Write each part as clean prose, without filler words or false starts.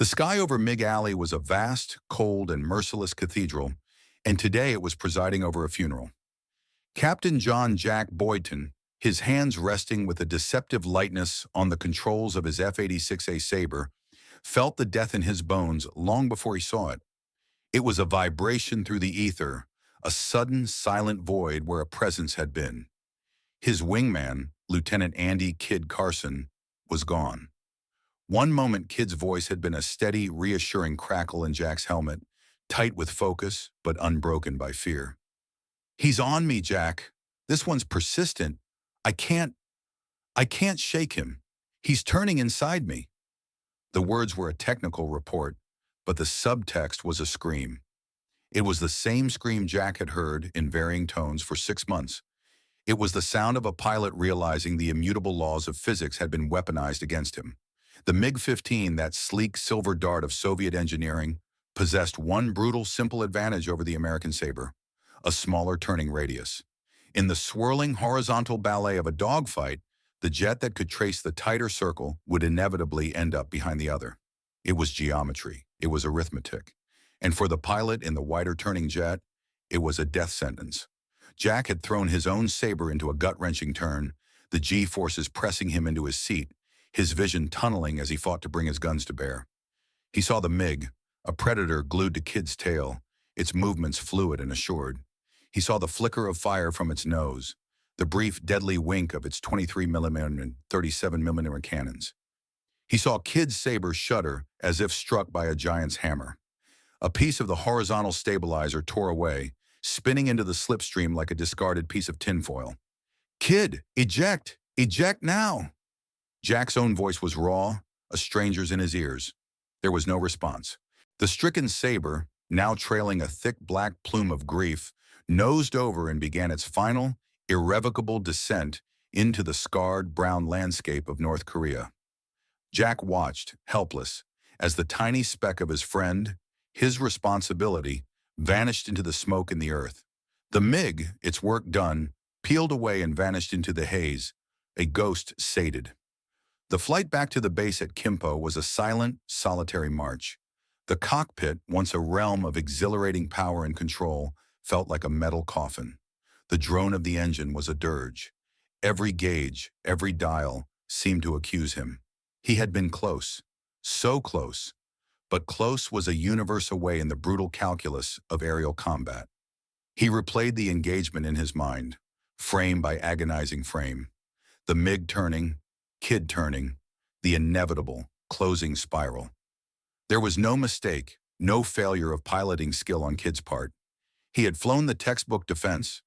The sky over Mig Alley was a vast, cold, and merciless cathedral, and today it was presiding over a funeral. Captain John Jack Boynton, his hands resting with a deceptive lightness on the controls of his F-86A Sabre, felt the death in his bones long before he saw it. It was a vibration through the ether, a sudden, silent void where a presence had been. His wingman, Lieutenant Andy "Kid" Carson, was gone. One moment Kid's voice had been a steady, reassuring crackle in Jack's helmet, tight with focus, but unbroken by fear. "He's on me, Jack. This one's persistent. I can't, I can't shake him. He's turning inside me." The words were a technical report, but the subtext was a scream. It was the same scream Jack had heard in varying tones for 6 months. It was the sound of a pilot realizing the immutable laws of physics had been weaponized against him. The MiG-15, that sleek silver dart of Soviet engineering, possessed one brutal, simple advantage over the American Sabre: a smaller turning radius. In the swirling horizontal ballet of a dogfight, the jet that could trace the tighter circle would inevitably end up behind the other. It was geometry. It was arithmetic. And for the pilot in the wider turning jet, it was a death sentence. Jack had thrown his own Sabre into a gut-wrenching turn, the G-forces pressing him into his seat, his vision tunneling as he fought to bring his guns to bear. He saw the MiG, a predator glued to Kid's tail, its movements fluid and assured. He saw the flicker of fire from its nose, the brief deadly wink of its 23mm and 37mm cannons. He saw Kid's Sabre shudder as if struck by a giant's hammer. A piece of the horizontal stabilizer tore away, spinning into the slipstream like a discarded piece of tinfoil. "Kid, eject! Eject now!" Jack's own voice was raw, a stranger's in his ears. There was no response. The stricken Sabre, now trailing a thick black plume of grief, nosed over and began its final, irrevocable descent into the scarred brown landscape of North Korea. Jack watched, helpless, as the tiny speck of his friend, his responsibility, vanished into the smoke and the earth. The MiG, its work done, peeled away and vanished into the haze, a ghost sated. The flight back to the base at Kimpo was a silent, solitary march. The cockpit, once a realm of exhilarating power and control, felt like a metal coffin. The drone of the engine was a dirge. Every gauge, every dial, seemed to accuse him. He had been close, so close, but close was a universe away in the brutal calculus of aerial combat. He replayed the engagement in his mind, frame by agonizing frame. The MiG turning, Kid turning, the inevitable, closing spiral. There was no mistake, no failure of piloting skill on Kid's part. He had flown the textbook defense.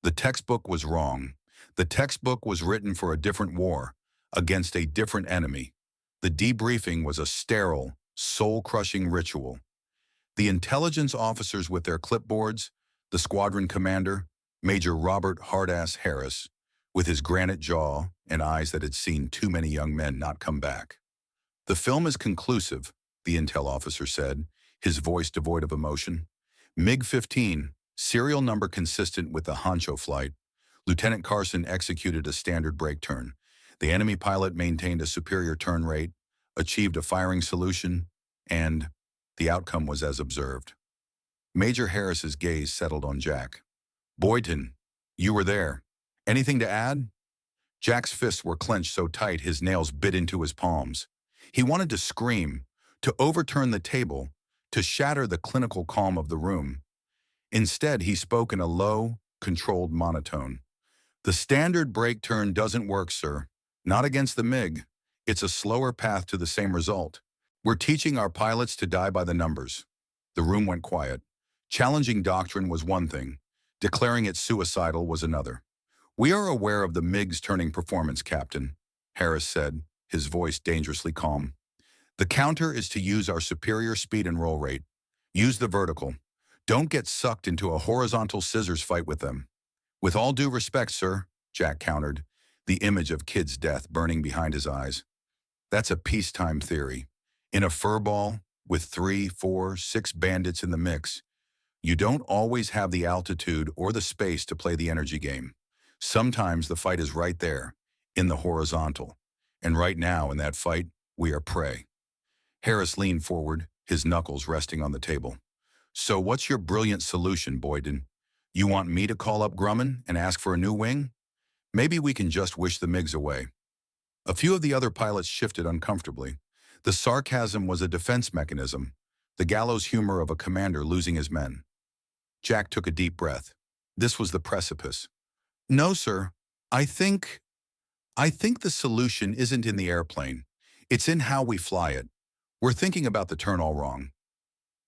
The textbook was wrong. The textbook was written for a different war, against a different enemy. The debriefing was a sterile, soul-crushing ritual. The intelligence officers with their clipboards, the squadron commander, Major Robert Hardass Harris, with his granite jaw and eyes that had seen too many young men not come back. "The film is conclusive," the intel officer said, his voice devoid of emotion. "MiG-15, serial number consistent with the Honcho flight. Lieutenant Carson executed a standard brake turn. The enemy pilot maintained a superior turn rate, achieved a firing solution, and the outcome was as observed." Major Harris's gaze settled on Jack. "Boynton, you were there. Anything to add?" Jack's fists were clenched so tight his nails bit into his palms. He wanted to scream, to overturn the table, to shatter the clinical calm of the room. Instead, he spoke in a low, controlled monotone. "The standard brake turn doesn't work, sir. Not against the MiG. It's a slower path to the same result. We're teaching our pilots to die by the numbers." The room went quiet. Challenging doctrine was one thing. Declaring it suicidal was another. "We are aware of the MiG's turning performance, Captain," Harris said, his voice dangerously calm. "The counter is to use our superior speed and roll rate. Use the vertical. Don't get sucked into a horizontal scissors fight with them." "With all due respect, sir," Jack countered, the image of Kid's death burning behind his eyes. "That's a peacetime theory. In a furball, with 3, 4, 6 bandits in the mix, you don't always have the altitude or the space to play the energy game. Sometimes the fight is right there, in the horizontal. And right now, in that fight, we are prey." Harris leaned forward, his knuckles resting on the table. So what's your brilliant solution, Boyden? You want me to call up Grumman and ask for a new wing? Maybe we can just wish the MiGs away. A few of the other pilots shifted uncomfortably. The sarcasm was a defense mechanism, the gallows humor of a commander losing his men. Jack took a deep breath. This was the precipice. No, sir. I think the solution isn't in the airplane. It's in how we fly it. We're thinking about the turn all wrong.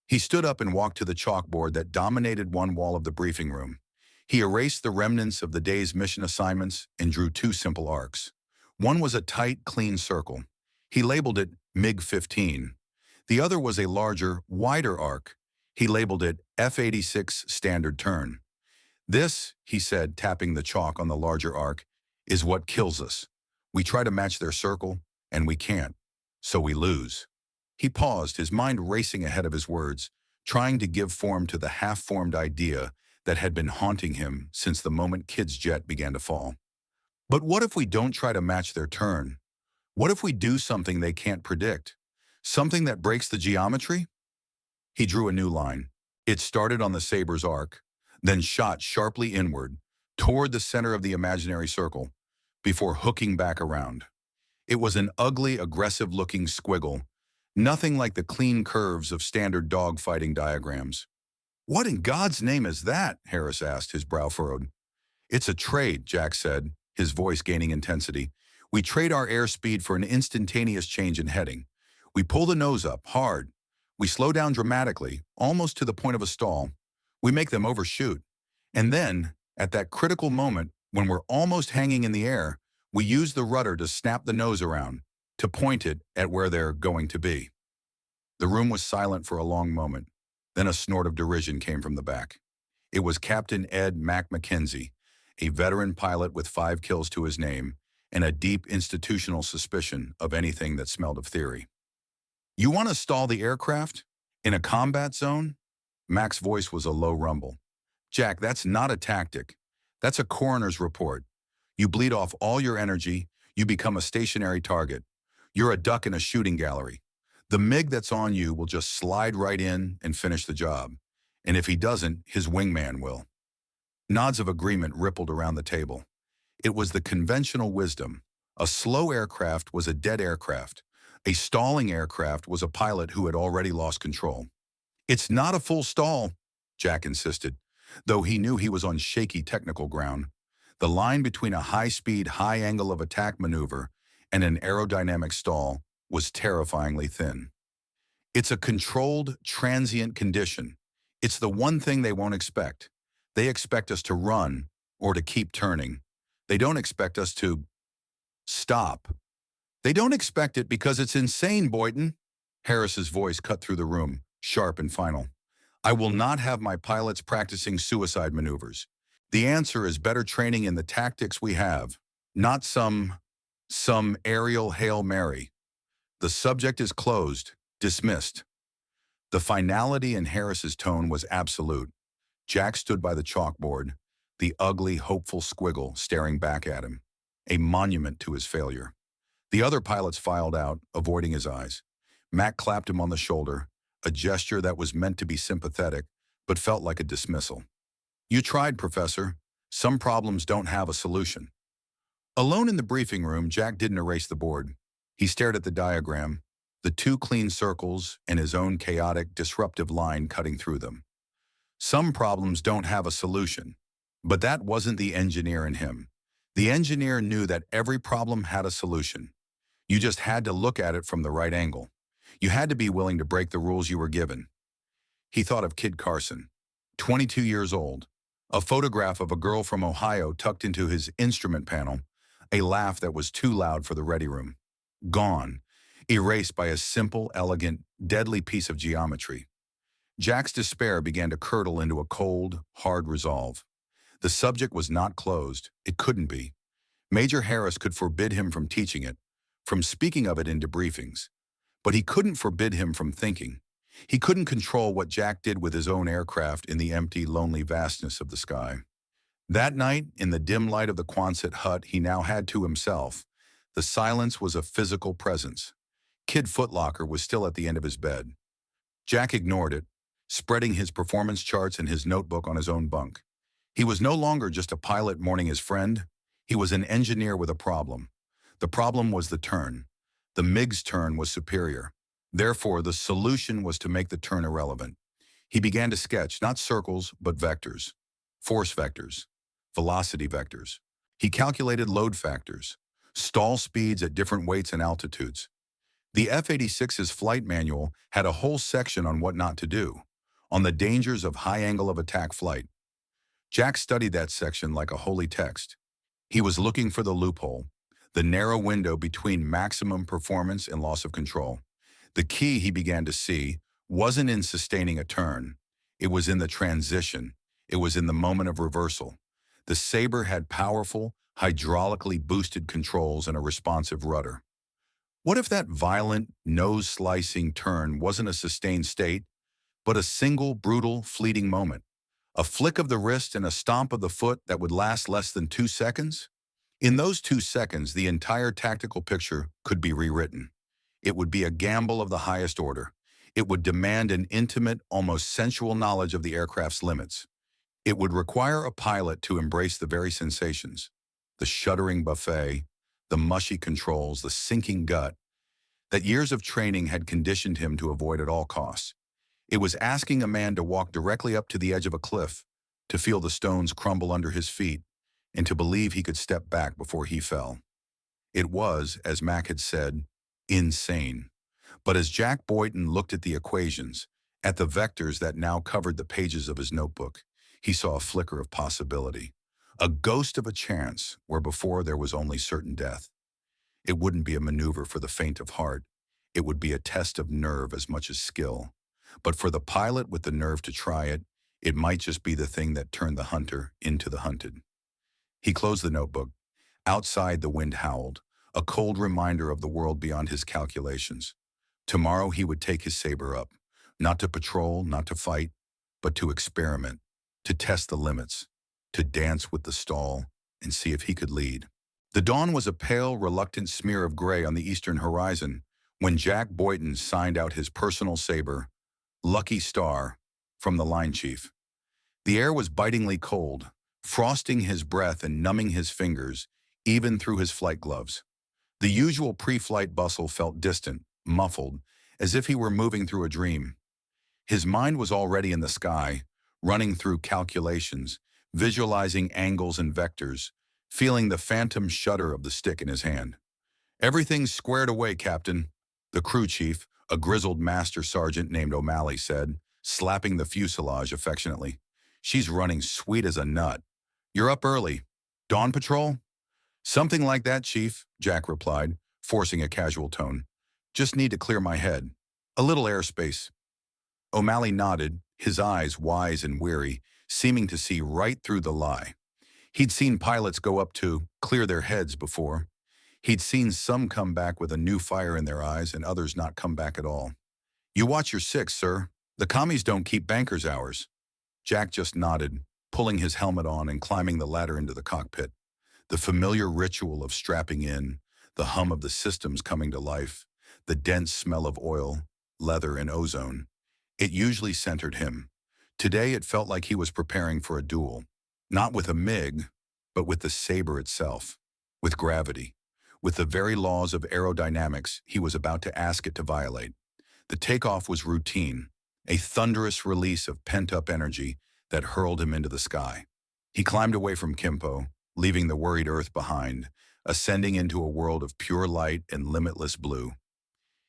He stood up and walked to the chalkboard that dominated one wall of the briefing room. He erased the remnants of the day's mission assignments and drew two simple arcs. One was a tight, clean circle. He labeled it MiG-15. The other was a larger, wider arc. He labeled it F-86 standard turn. This, he said, tapping the chalk on the larger arc, is what kills us. We try to match their circle, and we can't. So we lose. He paused, his mind racing ahead of his words, trying to give form to the half-formed idea that had been haunting him since the moment Kid's jet began to fall. But what if we don't try to match their turn? What if we do something they can't predict? Something that breaks the geometry? He drew a new line. It started on the Saber's arc, then shot sharply inward, toward the center of the imaginary circle, before hooking back around. It was an ugly, aggressive-looking squiggle, nothing like the clean curves of standard dogfighting diagrams. What in God's name is that? Harris asked, his brow furrowed. It's a trade, Jack said, his voice gaining intensity. We trade our airspeed for an instantaneous change in heading. We pull the nose up, hard. We slow down dramatically, almost to the point of a stall. We make them overshoot. And then, at that critical moment, when we're almost hanging in the air, we use the rudder to snap the nose around, to point it at where they're going to be. The room was silent for a long moment. Then a snort of derision came from the back. It was Captain Ed Mac McKenzie, a veteran pilot with 5 kills to his name and a deep institutional suspicion of anything that smelled of theory. You want to stall the aircraft? In a combat zone? Mac's voice was a low rumble. Jack, that's not a tactic. That's a coroner's report. You bleed off all your energy, you become a stationary target. You're a duck in a shooting gallery. The MiG that's on you will just slide right in and finish the job. And if he doesn't, his wingman will. Nods of agreement rippled around the table. It was the conventional wisdom. A slow aircraft was a dead aircraft. A stalling aircraft was a pilot who had already lost control. It's not a full stall, Jack insisted, though he knew he was on shaky technical ground. The line between a high-speed, high-angle of attack maneuver and an aerodynamic stall was terrifyingly thin. It's a controlled, transient condition. It's the one thing they won't expect. They expect us to run or to keep turning. They don't expect us to stop. They don't expect it because it's insane, Boyden. Harris's voice cut through the room, sharp and final. I will not have my pilots practicing suicide maneuvers. The answer is better training in the tactics we have, not some aerial Hail Mary. The subject is closed, dismissed. The finality in Harris's tone was absolute. Jack stood by the chalkboard, the ugly, hopeful squiggle staring back at him, a monument to his failure. The other pilots filed out, avoiding his eyes. Mac clapped him on the shoulder, a gesture that was meant to be sympathetic, but felt like a dismissal. You tried, Professor. Some problems don't have a solution. Alone in the briefing room, Jack didn't erase the board. He stared at the diagram, the 2 clean circles and his own chaotic, disruptive line cutting through them. Some problems don't have a solution, but that wasn't the engineer in him. The engineer knew that every problem had a solution. You just had to look at it from the right angle. You had to be willing to break the rules you were given. He thought of Kid Carson, 22 years old, a photograph of a girl from Ohio tucked into his instrument panel, a laugh that was too loud for the ready room. Gone, erased by a simple, elegant, deadly piece of geometry. Jack's despair began to curdle into a cold, hard resolve. The subject was not closed. It couldn't be. Major Harris could forbid him from teaching it, from speaking of it in debriefings. But he couldn't forbid him from thinking. He couldn't control what Jack did with his own aircraft in the empty, lonely vastness of the sky. That night, in the dim light of the Quonset hut he now had to himself, the silence was a physical presence. Kid Footlocker was still at the end of his bed. Jack ignored it, spreading his performance charts and his notebook on his own bunk. He was no longer just a pilot mourning his friend. He was an engineer with a problem. The problem was the turn. The MiG's turn was superior. Therefore, the solution was to make the turn irrelevant. He began to sketch not circles, but vectors. Force vectors. Velocity vectors. He calculated load factors. Stall speeds at different weights and altitudes. The F-86's flight manual had a whole section on what not to do, on the dangers of high angle of attack flight. Jack studied that section like a holy text. He was looking for the loophole, the narrow window between maximum performance and loss of control. The key, he began to see, wasn't in sustaining a turn. It was in the transition. It was in the moment of reversal. The Sabre had powerful, hydraulically boosted controls and a responsive rudder. What if that violent, nose-slicing turn wasn't a sustained state, but a single, brutal, fleeting moment? A flick of the wrist and a stomp of the foot that would last less than 2 seconds? In those 2 seconds, the entire tactical picture could be rewritten. It would be a gamble of the highest order. It would demand an intimate, almost sensual knowledge of the aircraft's limits. It would require a pilot to embrace the very sensations, the shuddering buffet, the mushy controls, the sinking gut, that years of training had conditioned him to avoid at all costs. It was asking a man to walk directly up to the edge of a cliff, to feel the stones crumble under his feet, and to believe he could step back before he fell. It was, as Mac had said, insane. But as Jack Boynton looked at the equations, at the vectors that now covered the pages of his notebook, he saw a flicker of possibility, a ghost of a chance where before there was only certain death. It wouldn't be a maneuver for the faint of heart. It would be a test of nerve as much as skill. But for the pilot with the nerve to try it, it might just be the thing that turned the hunter into the hunted. He closed the notebook. Outside, the wind howled, a cold reminder of the world beyond his calculations. Tomorrow he would take his Sabre up, not to patrol, not to fight, but to experiment, to test the limits, to dance with the stall and see if he could lead. The dawn was a pale, reluctant smear of gray on the eastern horizon when Jack Boynton signed out his personal Sabre, Lucky Star, from the line chief. The air was bitingly cold, frosting his breath and numbing his fingers, even through his flight gloves. The usual pre-flight bustle felt distant, muffled, as if he were moving through a dream. His mind was already in the sky, running through calculations, visualizing angles and vectors, feeling the phantom shudder of the stick in his hand. "Everything's squared away, Captain," the crew chief, a grizzled master sergeant named O'Malley, said, slapping the fuselage affectionately. "She's running sweet as a nut. You're up early. Dawn patrol?" "Something like that, Chief," Jack replied, forcing a casual tone. "Just need to clear my head. A little airspace." O'Malley nodded, his eyes wise and weary, seeming to see right through the lie. He'd seen pilots go up to clear their heads before. He'd seen some come back with a new fire in their eyes and others not come back at all. "You watch your six, sir. The commies don't keep bankers' hours." Jack just nodded, pulling his helmet on and climbing the ladder into the cockpit. The familiar ritual of strapping in, the hum of the systems coming to life, the dense smell of oil, leather, and ozone. It usually centered him. Today it felt like he was preparing for a duel. Not with a MiG, but with the Sabre itself, with gravity, with the very laws of aerodynamics he was about to ask it to violate. The takeoff was routine, a thunderous release of pent-up energy that hurled him into the sky. He climbed away from Kimpo, leaving the worried Earth behind, ascending into a world of pure light and limitless blue.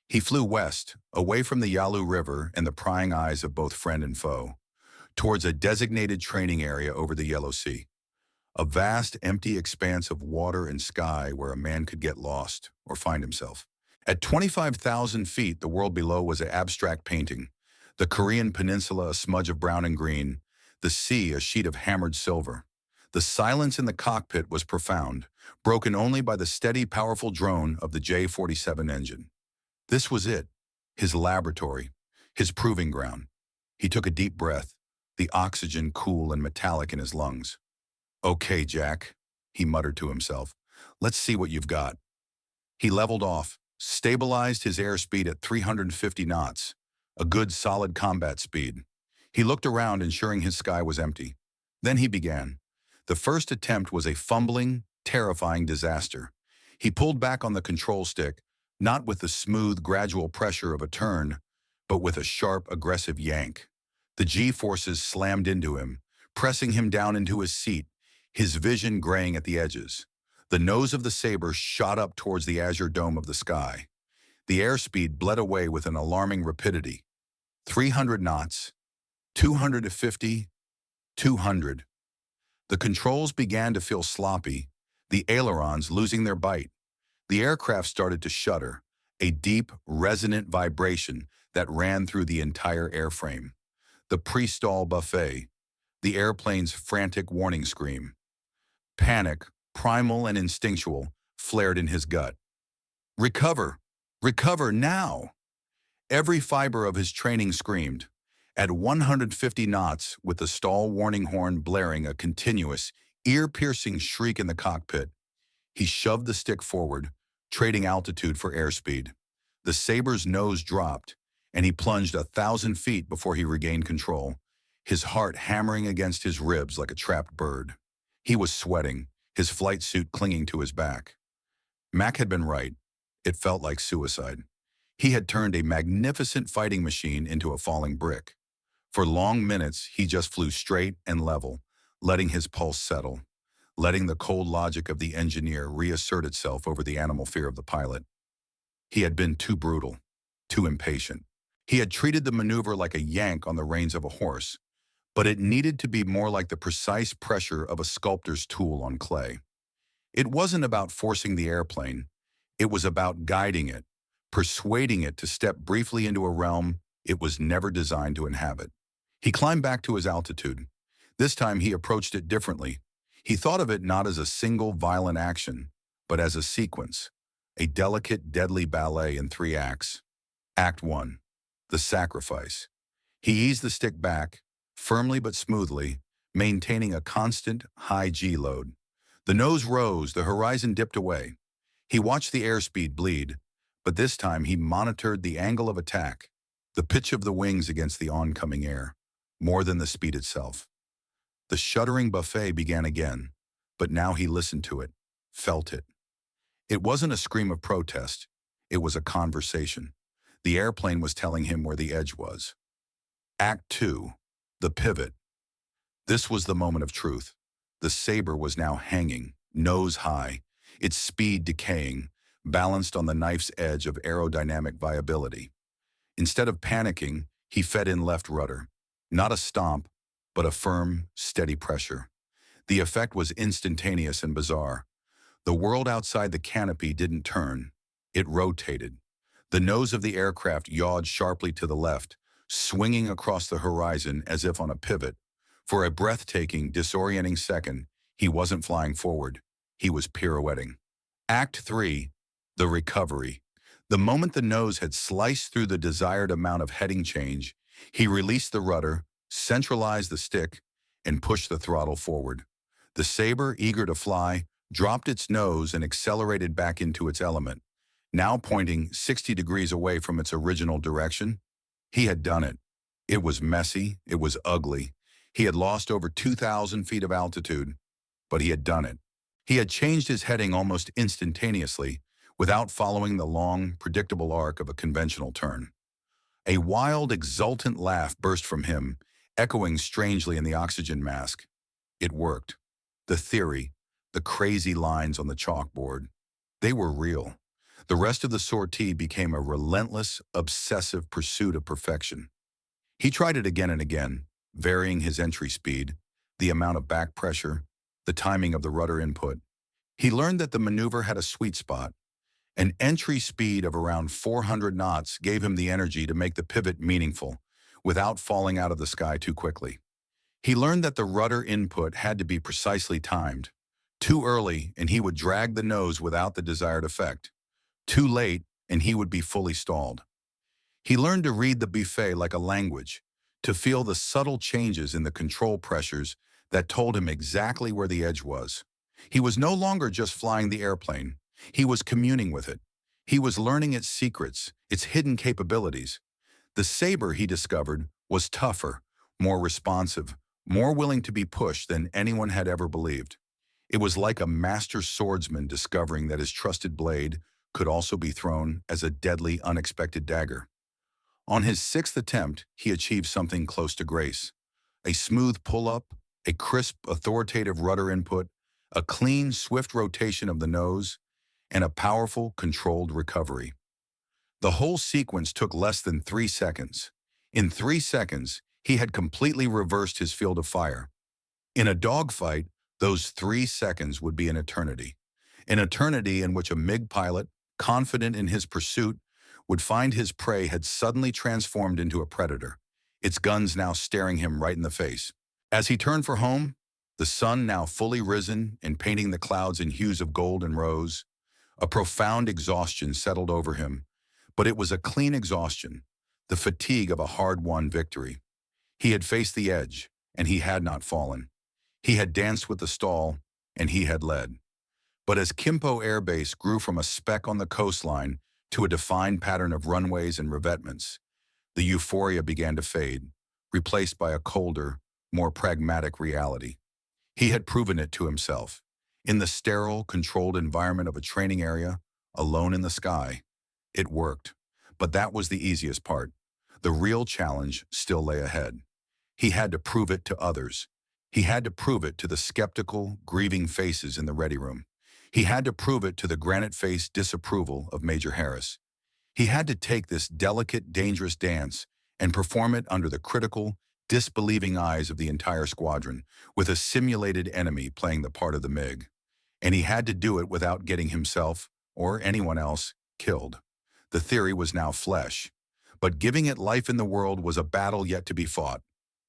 He flew west, away from the Yalu River and the prying eyes of both friend and foe, towards a designated training area over the Yellow Sea. A vast, empty expanse of water and sky where a man could get lost or find himself. At 25,000 feet, the world below was an abstract painting. The Korean peninsula a smudge of brown and green, the sea a sheet of hammered silver. The silence in the cockpit was profound, broken only by the steady, powerful drone of the J-47 engine. This was it, his laboratory, his proving ground. He took a deep breath, the oxygen cool and metallic in his lungs. "Okay, Jack," he muttered to himself. "Let's see what you've got." He leveled off, stabilized his airspeed at 350 knots, a good solid combat speed. He looked around, ensuring his sky was empty. Then he began. The first attempt was a fumbling, terrifying disaster. He pulled back on the control stick, not with the smooth, gradual pressure of a turn, but with a sharp, aggressive yank. The G-forces slammed into him, pressing him down into his seat, his vision graying at the edges. The nose of the Sabre shot up towards the azure dome of the sky. The airspeed bled away with an alarming rapidity. 300 knots, 250, 200. The controls began to feel sloppy, the ailerons losing their bite. The aircraft started to shudder, a deep, resonant vibration that ran through the entire airframe. The pre-stall buffet, the airplane's frantic warning scream. Panic, primal and instinctual, flared in his gut. Recover! Recover now! Every fiber of his training screamed. At 150 knots, with the stall warning horn blaring a continuous, ear-piercing shriek in the cockpit, he shoved the stick forward, trading altitude for airspeed. The Sabre's nose dropped, and he plunged 1,000 feet before he regained control, his heart hammering against his ribs like a trapped bird. He was sweating, his flight suit clinging to his back. Mac had been right. It felt like suicide. He had turned a magnificent fighting machine into a falling brick. For long minutes, he just flew straight and level, letting his pulse settle, letting the cold logic of the engineer reassert itself over the animal fear of the pilot. He had been too brutal, too impatient. He had treated the maneuver like a yank on the reins of a horse, but it needed to be more like the precise pressure of a sculptor's tool on clay. It wasn't about forcing the airplane. It was about guiding it, persuading it to step briefly into a realm it was never designed to inhabit. He climbed back to his altitude. This time he approached it differently. He thought of it not as a single violent action, but as a sequence, a delicate, deadly ballet in 3 acts. Act 1, the sacrifice. He eased the stick back, firmly but smoothly, maintaining a constant, high G load. The nose rose, the horizon dipped away. He watched the airspeed bleed, but this time he monitored the angle of attack, the pitch of the wings against the oncoming air, more than the speed itself. The shuddering buffet began again, but now he listened to it, felt it. It wasn't a scream of protest. It was a conversation. The airplane was telling him where the edge was. Act 2, the pivot. This was the moment of truth. The Sabre was now hanging, nose high, its speed decaying, balanced on the knife's edge of aerodynamic viability. Instead of panicking, he fed in left rudder. Not a stomp, but a firm, steady pressure. The effect was instantaneous and bizarre. The world outside the canopy didn't turn. It rotated. The nose of the aircraft yawed sharply to the left, swinging across the horizon as if on a pivot. For a breathtaking, disorienting second, he wasn't flying forward. He was pirouetting. Act 3, the recovery. The moment the nose had sliced through the desired amount of heading change, he released the rudder, centralized the stick, and pushed the throttle forward. The Sabre, eager to fly, dropped its nose and accelerated back into its element, now pointing 60 degrees away from its original direction. He had done it. It was messy, it was ugly. He had lost over 2,000 feet of altitude, but he had done it. He had changed his heading almost instantaneously, without following the long, predictable arc of a conventional turn. A wild, exultant laugh burst from him, echoing strangely in the oxygen mask. It worked. The theory, the crazy lines on the chalkboard, they were real. The rest of the sortie became a relentless, obsessive pursuit of perfection. He tried it again and again, varying his entry speed, the amount of back pressure, the timing of the rudder input. He learned that the maneuver had a sweet spot. An entry speed of around 400 knots gave him the energy to make the pivot meaningful, without falling out of the sky too quickly. He learned that the rudder input had to be precisely timed. Too early, and he would drag the nose without the desired effect. Too late, and he would be fully stalled. He learned to read the buffet like a language, to feel the subtle changes in the control pressures that told him exactly where the edge was. He was no longer just flying the airplane. He was communing with it. He was learning its secrets, its hidden capabilities. The saber, he discovered, was tougher, more responsive, more willing to be pushed than anyone had ever believed. It was like a master swordsman discovering that his trusted blade could also be thrown as a deadly, unexpected dagger. On his sixth attempt, he achieved something close to grace. A smooth pull-up, a crisp, authoritative rudder input, a clean, swift rotation of the nose, and a powerful, controlled recovery. The whole sequence took less than 3 seconds. In 3 seconds, he had completely reversed his field of fire. In a dogfight, those 3 seconds would be an eternity in which a MiG pilot, confident in his pursuit, would find his prey had suddenly transformed into a predator, its guns now staring him right in the face. As he turned for home, the sun now fully risen and painting the clouds in hues of gold and rose, a profound exhaustion settled over him, but it was a clean exhaustion, the fatigue of a hard-won victory. He had faced the edge, and he had not fallen. He had danced with the stall, and he had led. But as Kimpo Air Base grew from a speck on the coastline to a defined pattern of runways and revetments, the euphoria began to fade, replaced by a colder, more pragmatic reality. He had proven it to himself. In the sterile, controlled environment of a training area, alone in the sky, it worked. But that was the easiest part. The real challenge still lay ahead. He had to prove it to others. He had to prove it to the skeptical, grieving faces in the ready room. He had to prove it to the granite-faced disapproval of Major Harris. He had to take this delicate, dangerous dance and perform it under the critical, disbelieving eyes of the entire squadron, with a simulated enemy playing the part of the MiG. And he had to do it without getting himself, or anyone else, killed. The theory was now flesh, but giving it life in the world was a battle yet to be fought.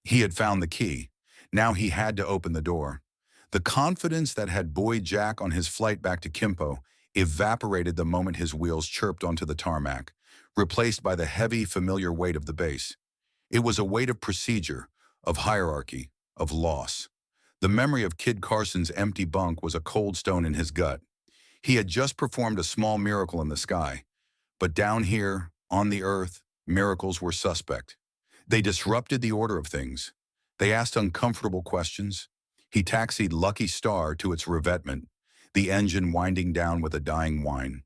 He had found the key. Now he had to open the door. The confidence that had buoyed Jack on his flight back to Kimpo evaporated the moment his wheels chirped onto the tarmac, replaced by the heavy, familiar weight of the base. It was a weight of procedure, of hierarchy, of loss. The memory of Kid Carson's empty bunk was a cold stone in his gut. He had just performed a small miracle in the sky. But down here, on the earth, miracles were suspect. They disrupted the order of things. They asked uncomfortable questions. He taxied Lucky Star to its revetment, the engine winding down with a dying whine.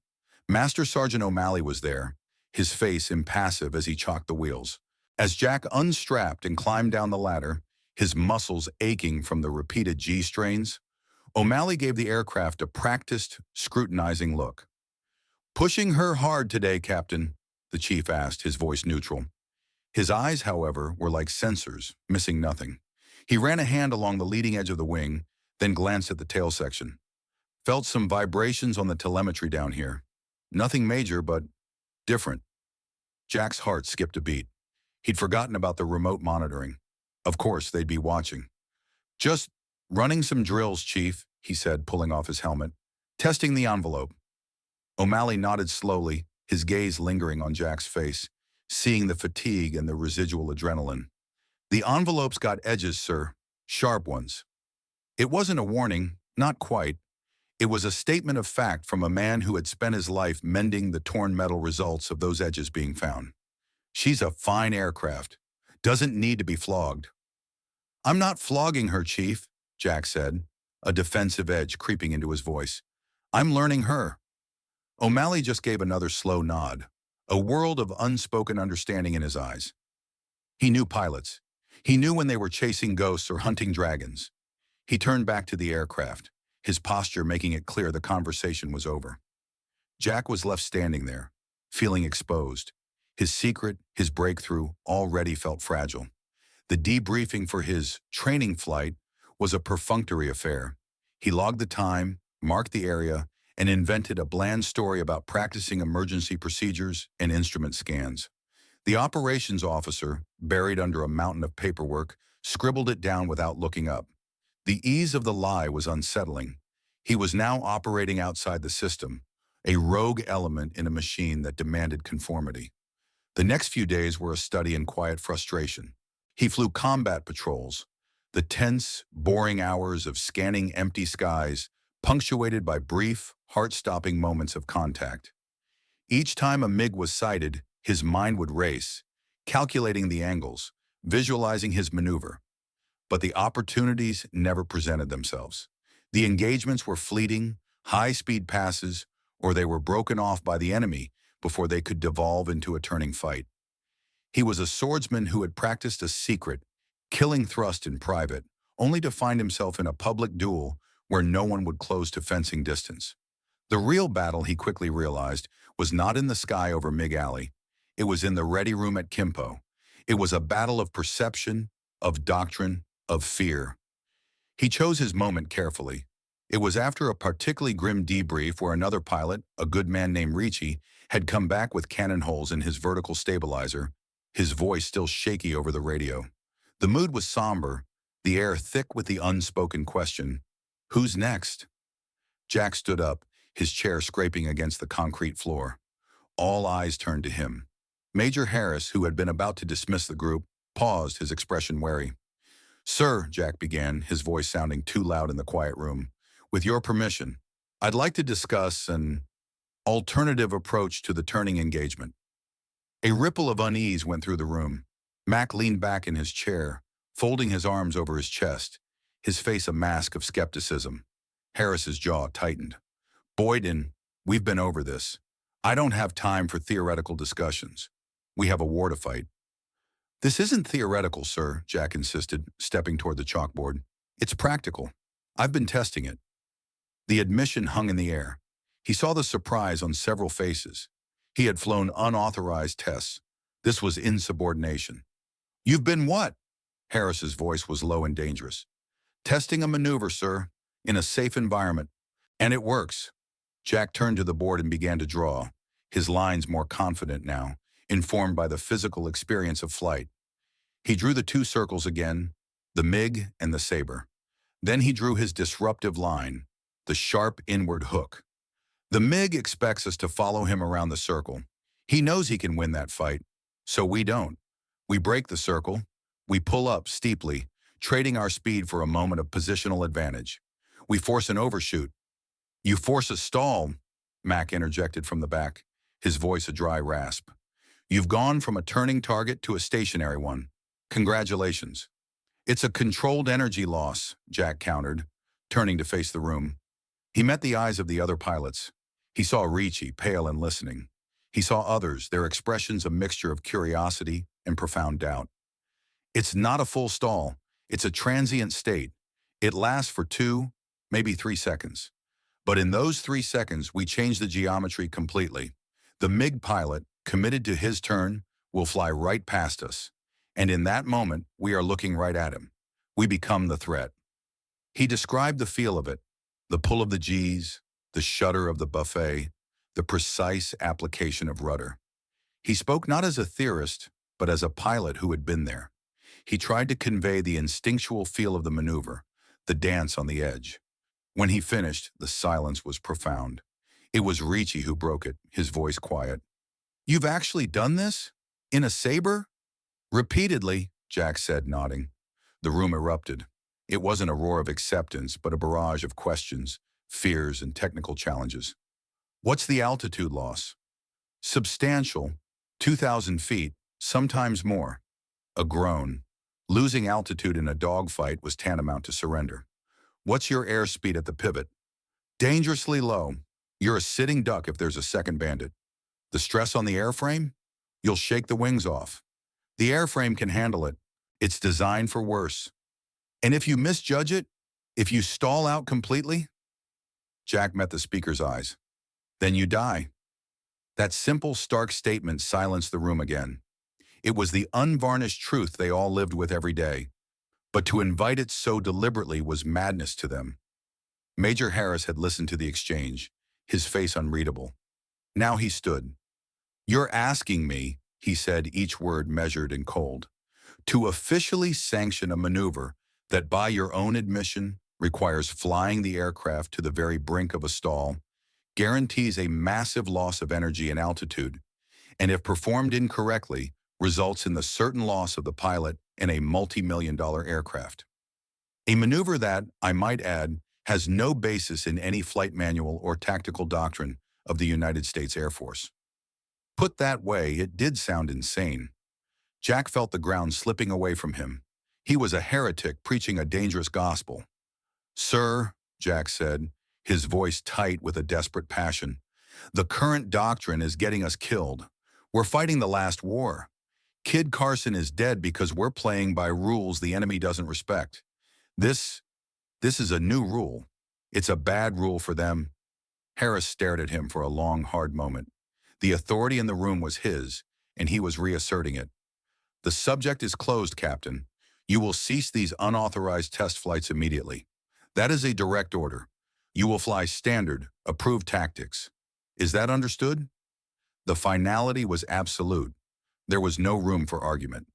Master Sergeant O'Malley was there, his face impassive as he chalked the wheels. As Jack unstrapped and climbed down the ladder, his muscles aching from the repeated G-strains, O'Malley gave the aircraft a practiced, scrutinizing look. "Pushing her hard today, Captain," the chief asked, his voice neutral. His eyes, however, were like sensors, missing nothing. He ran a hand along the leading edge of the wing, then glanced at the tail section. "Felt some vibrations on the telemetry down here. Nothing major, but different." Jack's heart skipped a beat. He'd forgotten about the remote monitoring. Of course, they'd be watching. "Just running some drills, Chief," he said, pulling off his helmet. "Testing the envelope." O'Malley nodded slowly, his gaze lingering on Jack's face, seeing the fatigue and the residual adrenaline. "The envelope's got edges, sir. Sharp ones." It wasn't a warning, not quite. It was a statement of fact from a man who had spent his life mending the torn metal results of those edges being found. "She's a fine aircraft. Doesn't need to be flogged." "I'm not flogging her, Chief," Jack said, a defensive edge creeping into his voice. "I'm learning her." O'Malley just gave another slow nod, a world of unspoken understanding in his eyes. He knew pilots. He knew when they were chasing ghosts or hunting dragons. He turned back to the aircraft, his posture making it clear the conversation was over. Jack was left standing there, feeling exposed. His secret, his breakthrough, already felt fragile. The debriefing for his training flight was a perfunctory affair. He logged the time, marked the area, and invented a bland story about practicing emergency procedures and instrument scans. The operations officer, buried under a mountain of paperwork, scribbled it down without looking up. The ease of the lie was unsettling. He was now operating outside the system, a rogue element in a machine that demanded conformity. The next few days were a study in quiet frustration. He flew combat patrols, the tense, boring hours of scanning empty skies, punctuated by brief, heart-stopping moments of contact. Each time a MiG was sighted, his mind would race, calculating the angles, visualizing his maneuver. But the opportunities never presented themselves. The engagements were fleeting, high-speed passes, or they were broken off by the enemy before they could devolve into a turning fight. He was a swordsman who had practiced a secret, killing thrust in private, only to find himself in a public duel where no one would close to fencing distance. The real battle, he quickly realized, was not in the sky over Mig Alley. It was in the ready room at Kimpo. It was a battle of perception, of doctrine, of fear. He chose his moment carefully. It was after a particularly grim debrief where another pilot, a good man named Ricci, had come back with cannon holes in his vertical stabilizer, his voice still shaky over the radio. The mood was somber, the air thick with the unspoken question, "Who's next?" Jack stood up, his chair scraping against the concrete floor. All eyes turned to him. Major Harris, who had been about to dismiss the group, paused, his expression wary. "Sir," Jack began, his voice sounding too loud in the quiet room, "with your permission, I'd like to discuss an alternative approach to the turning engagement." A ripple of unease went through the room. Mac leaned back in his chair, folding his arms over his chest, his face a mask of skepticism. Harris's jaw tightened. "Boyden, we've been over this. I don't have time for theoretical discussions. We have a war to fight." "This isn't theoretical, sir," Jack insisted, stepping toward the chalkboard. "It's practical. I've been testing it." The admission hung in the air. He saw the surprise on several faces. He had flown unauthorized tests. This was insubordination. "You've been what?" Harris's voice was low and dangerous. "Testing a maneuver, sir, in a safe environment. And it works." Jack turned to the board and began to draw, his lines more confident now, informed by the physical experience of flight. He drew the two circles again, the MiG and the Sabre. Then he drew his disruptive line, the sharp inward hook. The MiG expects us to follow him around the circle. He knows he can win that fight, so we don't. We break the circle. We pull up steeply, trading our speed for a moment of positional advantage. We force an overshoot. "You force a stall," Mac interjected from the back, his voice a dry rasp. "You've gone from a turning target to a stationary one. Congratulations." "It's a controlled energy loss," Jack countered, turning to face the room. He met the eyes of the other pilots. He saw Ricci, pale and listening. He saw others, their expressions a mixture of curiosity and profound doubt. "It's not a full stall. It's a transient state. It lasts for 2, maybe 3 seconds. But in those 3 seconds, we change the geometry completely. The MiG pilot, committed to his turn, will fly right past us. And in that moment, we are looking right at him. We become the threat." He described the feel of it, the pull of the G's, the shudder of the buffet, the precise application of rudder. He spoke not as a theorist, but as a pilot who had been there. He tried to convey the instinctual feel of the maneuver, the dance on the edge. When he finished, the silence was profound. It was Ricci who broke it, his voice quiet. "You've actually done this? In a Sabre?" "Repeatedly," Jack said, nodding. The room erupted. It wasn't a roar of acceptance, but a barrage of questions, fears, and technical challenges. "What's the altitude loss?" "Substantial. 2,000 feet, sometimes more." A groan. Losing altitude in a dogfight was tantamount to surrender. "What's your airspeed at the pivot?" "Dangerously low. You're a sitting duck if there's a second bandit." "The stress on the airframe?" "You'll shake the wings off." "The airframe can handle it. It's designed for worse." "And if you misjudge it? If you stall out completely?" Jack met the speaker's eyes. "Then you die." That simple, stark statement silenced the room again. It was the unvarnished truth they all lived with every day. But to invite it so deliberately was madness to them. Major Harris had listened to the exchange, his face unreadable. Now he stood. "You're asking me," he said, each word measured and cold, "to officially sanction a maneuver that, by your own admission, requires flying the aircraft to the very brink of a stall, guarantees a massive loss of energy and altitude, and if performed incorrectly, results in the certain loss of the pilot and a multi-million-dollar aircraft. A maneuver that, I might add, has no basis in any flight manual or tactical doctrine of the United States Air Force." Put that way, it did sound insane. Jack felt the ground slipping away from him. He was a heretic preaching a dangerous gospel. Sir, Jack said, his voice tight with a desperate passion, the current doctrine is getting us killed. We're fighting the last war. Kid Carson is dead because we're playing by rules the enemy doesn't respect. This is a new rule. It's a bad rule for them. Harris stared at him for a long, hard moment. The authority in the room was his, and he was reasserting it. The subject is closed, Captain. You will cease these unauthorized test flights immediately. That is a direct order. You will fly standard, approved tactics. Is that understood? The finality was absolute. There was no room for argument.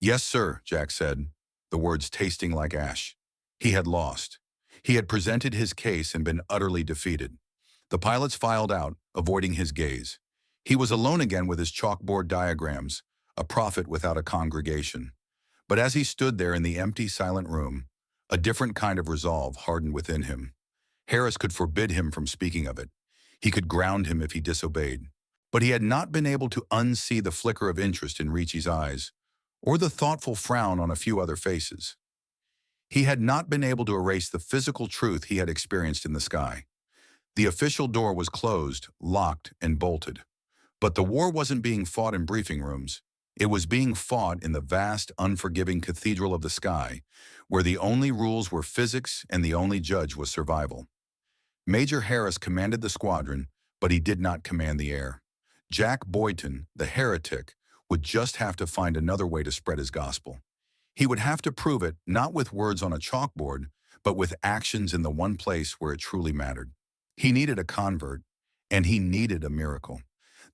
Yes, sir, Jack said, the words tasting like ash. He had lost. He had presented his case and been utterly defeated. The pilots filed out, avoiding his gaze. He was alone again with his chalkboard diagrams, a prophet without a congregation. But as he stood there in the empty, silent room, a different kind of resolve hardened within him. Harris could forbid him from speaking of it. He could ground him if he disobeyed. But he had not been able to unsee the flicker of interest in Ricci's eyes, or the thoughtful frown on a few other faces. He had not been able to erase the physical truth he had experienced in the sky. The official door was closed, locked, and bolted. But the war wasn't being fought in briefing rooms. It was being fought in the vast, unforgiving cathedral of the sky, where the only rules were physics and the only judge was survival. Major Harris commanded the squadron, but he did not command the air. Jack Boynton, the heretic, would just have to find another way to spread his gospel. He would have to prove it not with words on a chalkboard, but with actions in the one place where it truly mattered. He needed a convert, and he needed a miracle.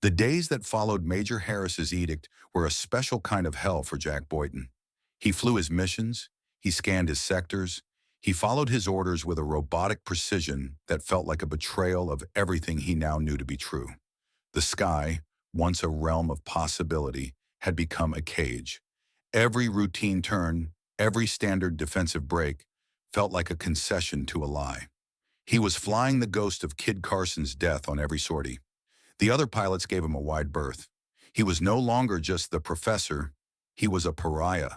The days that followed Major Harris's edict were a special kind of hell for Jack Boynton. He flew his missions, he scanned his sectors, he followed his orders with a robotic precision that felt like a betrayal of everything he now knew to be true. The sky, once a realm of possibility, had become a cage. Every routine turn, every standard defensive break, felt like a concession to a lie. He was flying the ghost of Kid Carson's death on every sortie. The other pilots gave him a wide berth. He was no longer just the professor, he was a pariah,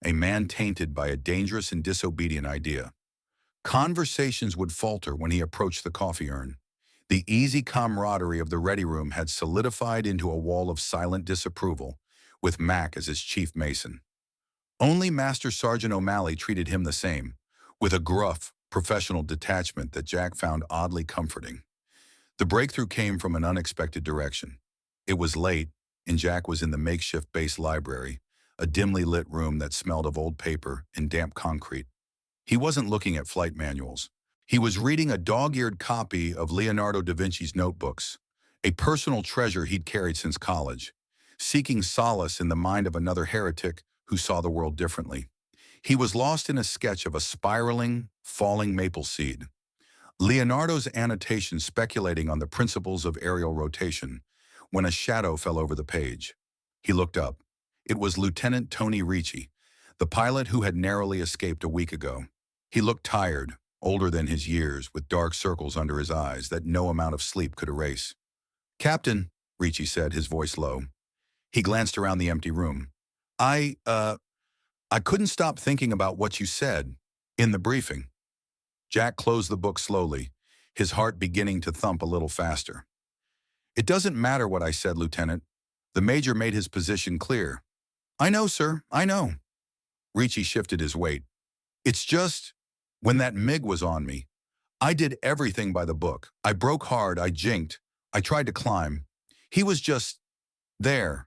a man tainted by a dangerous and disobedient idea. Conversations would falter when he approached the coffee urn. The easy camaraderie of the ready room had solidified into a wall of silent disapproval, with Mac as his chief mason. Only Master Sergeant O'Malley treated him the same, with a gruff, professional detachment that Jack found oddly comforting. The breakthrough came from an unexpected direction. It was late, and Jack was in the makeshift base library, a dimly lit room that smelled of old paper and damp concrete. He wasn't looking at flight manuals. He was reading a dog-eared copy of Leonardo da Vinci's notebooks, a personal treasure he'd carried since college, seeking solace in the mind of another heretic who saw the world differently. He was lost in a sketch of a spiraling, falling maple seed. Leonardo's annotation speculating on the principles of aerial rotation, when a shadow fell over the page. He looked up. It was Lieutenant Tony Ricci, the pilot who had narrowly escaped a week ago. He looked tired, older than his years, with dark circles under his eyes that no amount of sleep could erase. "Captain," Ricci said, his voice low. He glanced around the empty room. I couldn't stop thinking about what you said in the briefing." Jack closed the book slowly, his heart beginning to thump a little faster. "It doesn't matter what I said, Lieutenant. The Major made his position clear." "I know, sir, I know." Ricci shifted his weight. "It's just, when that MiG was on me, I did everything by the book. I broke hard, I jinked, I tried to climb. He was just there,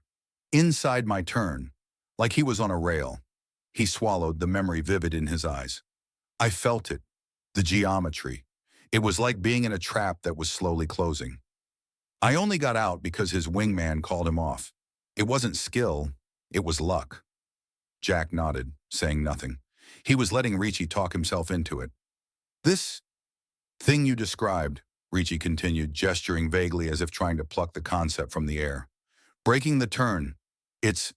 inside my turn, like he was on a rail." He swallowed, the memory vivid in his eyes. "I felt it. The geometry. It was like being in a trap that was slowly closing. I only got out because his wingman called him off. It wasn't skill, it was luck." Jack nodded, saying nothing. He was letting Ricci talk himself into it. "This thing you described," Ricci continued, gesturing vaguely as if trying to pluck the concept from the air. "Breaking the turn. It's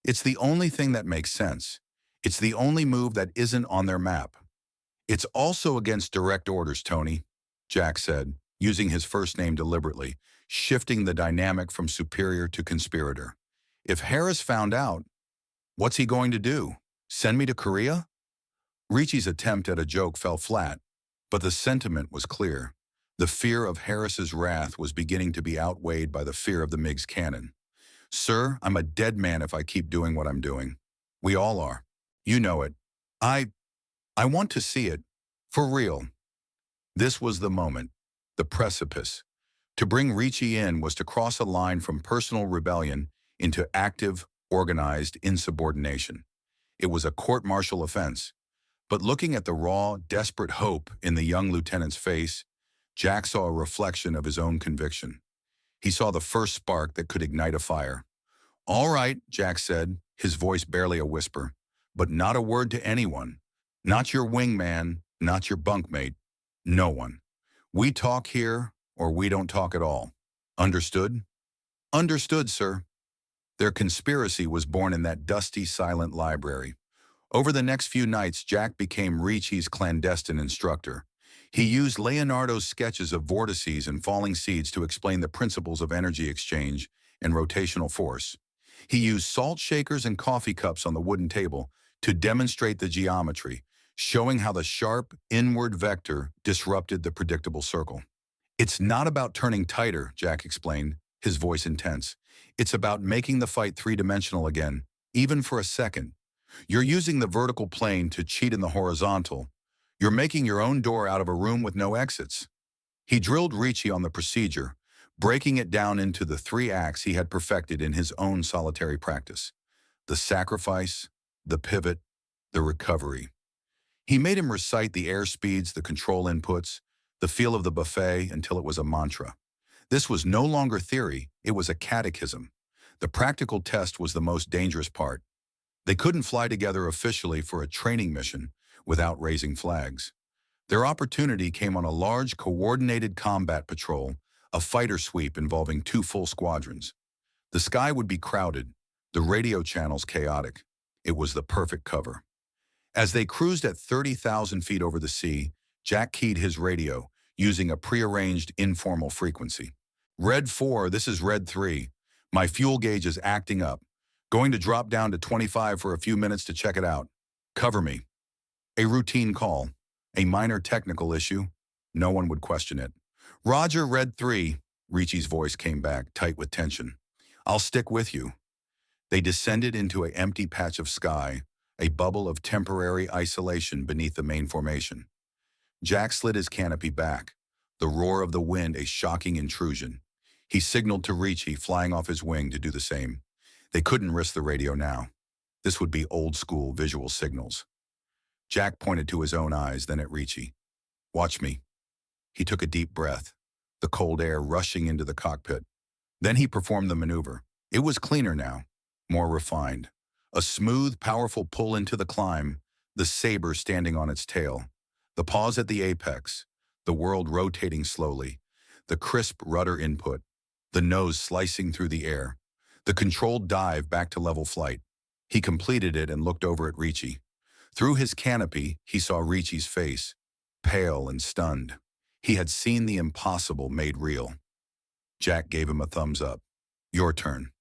the only thing that makes sense. It's the only move that isn't on their map." "It's also against direct orders, Tony," Jack said, using his first name deliberately, shifting the dynamic from superior to conspirator. If Harris found out, what's he going to do? Send me to Korea? Ricci's attempt at a joke fell flat, but the sentiment was clear. The fear of Harris's wrath was beginning to be outweighed by the fear of the MiG's cannon. Sir, I'm a dead man if I keep doing what I'm doing. We all are. You know it. I want to see it. For real. This was the moment. The precipice. To bring Ricci in was to cross a line from personal rebellion into active, organized insubordination. It was a court-martial offense. But looking at the raw, desperate hope in the young lieutenant's face, Jack saw a reflection of his own conviction. He saw the first spark that could ignite a fire. "All right," Jack said, his voice barely a whisper, "but not a word to anyone. Not your wingman, not your bunkmate. No one. We talk here, or we don't talk at all. Understood?" "Understood, sir." Their conspiracy was born in that dusty, silent library. Over the next few nights, Jack became Ricci's clandestine instructor. He used Leonardo's sketches of vortices and falling seeds to explain the principles of energy exchange and rotational force. He used salt shakers and coffee cups on the wooden table to demonstrate the geometry, showing how the sharp, inward vector disrupted the predictable circle. "It's not about turning tighter," Jack explained, his voice intense. "It's about making the fight three-dimensional again, even for a second. You're using the vertical plane to cheat in the horizontal. You're making your own door out of a room with no exits." He drilled Ricci on the procedure, breaking it down into the three acts he had perfected in his own solitary practice: the sacrifice, the pivot, the recovery. He made him recite the air speeds, the control inputs, the feel of the buffet until it was a mantra. This was no longer theory, it was a catechism. The practical test was the most dangerous part. They couldn't fly together officially for a training mission without raising flags. Their opportunity came on a large, coordinated combat patrol, a fighter sweep involving 2 full squadrons. The sky would be crowded, the radio channels chaotic. It was the perfect cover. As they cruised at 30,000 feet over the sea, Jack keyed his radio, using a prearranged informal frequency. "Red 4, this is Red 3. My fuel gauge is acting up. Going to drop down to 25 for a few minutes to check it out. Cover me." A routine call. A minor technical issue. No one would question it. "Roger, Red 3, Ricci's voice came back, tight with tension. "I'll stick with you." They descended into an empty patch of sky, a bubble of temporary isolation beneath the main formation. Jack slid his canopy back, the roar of the wind a shocking intrusion. He signaled to Ricci, flying off his wing, to do the same. They couldn't risk the radio now. This would be old-school visual signals. Jack pointed to his own eyes, then at Ricci. "Watch me." He took a deep breath, the cold air rushing into the cockpit. Then he performed the maneuver. It was cleaner now, more refined. A smooth, powerful pull into the climb, the saber standing on its tail. The pause at the apex, the world rotating slowly, the crisp rudder input, the nose slicing through the air, the controlled dive back to level flight. He completed it and looked over at Ricci. Through his canopy, he saw Ricci's face, pale and stunned. He had seen the impossible made real. Jack gave him a thumbs up. "Your turn."